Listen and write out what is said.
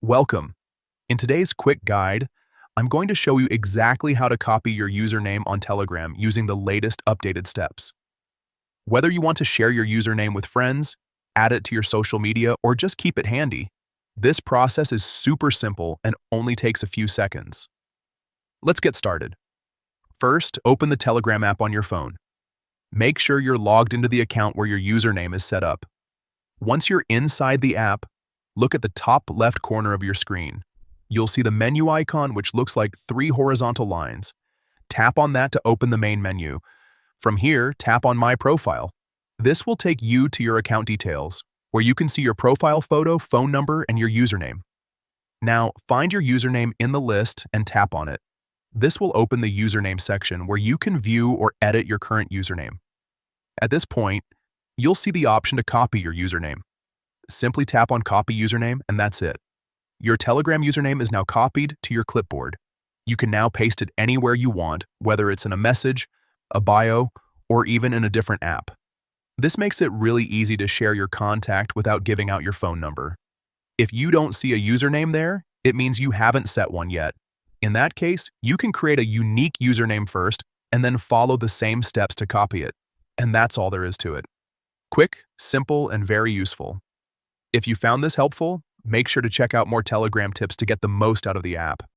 Welcome. In today's quick guide, I'm going to show you exactly how to copy your username on Telegram using the latest updated steps. Whether you want to share your username with friends, add it to your social media, or just keep it handy, this process is super simple and only takes a few seconds. Let's get started. First, open the Telegram app on your phone. Make sure you're logged into the account where your username is set up. Once you're inside the app, look at the top left corner of your screen. You'll see the menu icon, which looks like 3 horizontal lines. Tap on that to open the main menu. From here, tap on My Profile. This will take you to your account details, where you can see your profile photo, phone number, and your username. Now, find your username in the list and tap on it. This will open the username section where you can view or edit your current username. At this point, you'll see the option to copy your username. Simply tap on Copy Username, and that's it. Your Telegram username is now copied to your clipboard. You can now paste it anywhere you want, whether it's in a message, a bio, or even in a different app. This makes it really easy to share your contact without giving out your phone number. If you don't see a username there, it means you haven't set one yet. In that case, you can create a unique username first and then follow the same steps to copy it. And that's all there is to it. Quick, simple, and very useful. If you found this helpful, make sure to check out more Telegram tips to get the most out of the app.